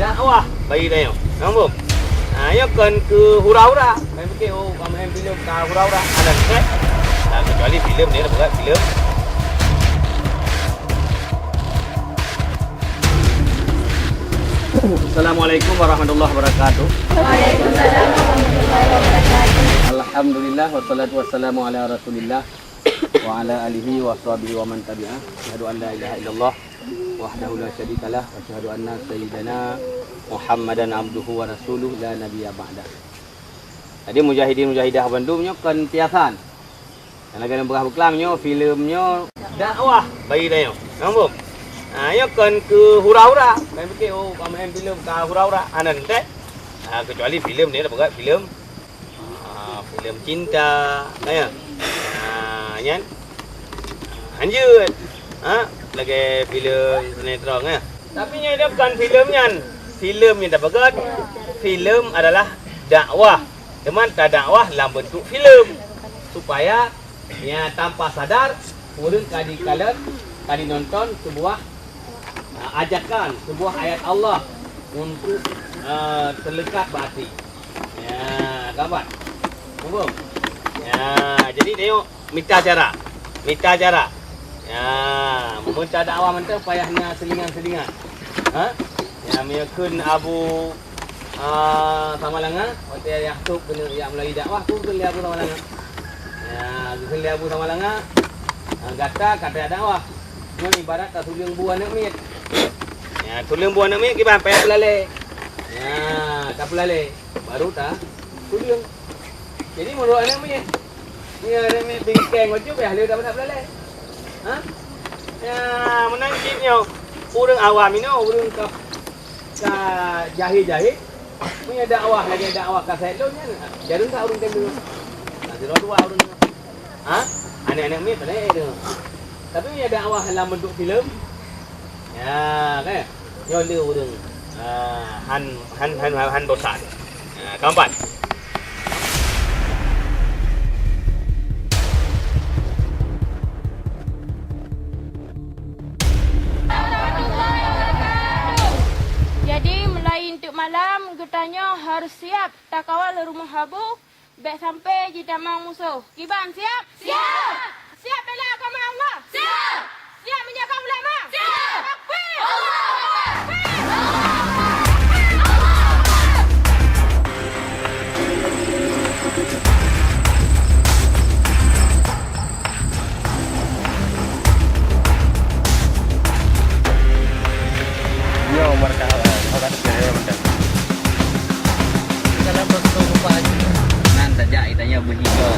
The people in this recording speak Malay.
dakwah bagi tengok. Nampak? Ia kan ke hura-hura. Saya fikir main filem ke hura-hura. Ada kan? Kecuali filem ni bukan filem. Assalamualaikum warahmatullahi wabarakatuh. Waalaikumsalam warahmatullahi wabarakatuh. Alhamdulillah wassalatu wassalamu ala Rasulillah wa ala alihi wa sahbihi wa man tabi'ah. Asyhadu an la ilaha illallah wahdahu la syarikalah wa asyhadu anna sayyidana Muhammadan abduhu wa rasuluh la nabiyya ba'dah. Jadi mujahidin mujahidah Bandung nyo kan piasan. Dan lagi berah berkelamnya filmnya dakwah bagi tengok. Nampak? Ia kan ke hura-hura. Saya fikir main filem ke hura-hura. Ada kan? Kecuali filem ni bukan filem. Filem cinta, ya. Kan? Lanjut. Lagi filem sinetron ya. Tapi nya dia bukan filmnya. Filem yang dah bagus. Filem adalah dakwah. Teman tak dakwah dalam bentuk filem supaya ya tanpa sadar urang kadi nonton sebuah ajakan, sebuah ayat Allah untuk terlekat berarti. Ya, gambar. Nampak? Ya, jadi tengok minta cara. Ya, minta dakwah mentah payahnya selingan-selingan. Ya, meyakun Abu Samalanga, hotel Yahtub kena yang melalui dakwah tu kena Abu Samalanga. Ya, kena Abu Samalanga. Kata dakwah. Ini ibarat tak tulang buah nak mit. Ya, tulang buah nak mit kita payah pelalai. Ya, tak pelalai. Baru tak tulang. Jadi menurut anak mit. Ni ada mit bingkeng macam payah dia tak pelalai. Ya, menangkipnya orang awam ini orang ka jahil-jahil. Punya dakwah lagi dakwah ka saya nya. Jarun tak orang temu. Nanti dua orang. Anak-anak mit tak ada. Tapi punya dakwah dalam bentuk filem. Ya, kan? Nyola orang. Han bosan. Keempat. Jadi mulai untuk malam getahnya harus siap tak kawal rumah habu baik sampai di damang musuh. Kiban siap? Siap. Siap bela agama Allah? Siap. Siap menjaga ulama? Siap. Takbir. Allahu Akbar. Yo, mereka orang saya macam. Kalau betul lupa nanti jahit tanya begitu.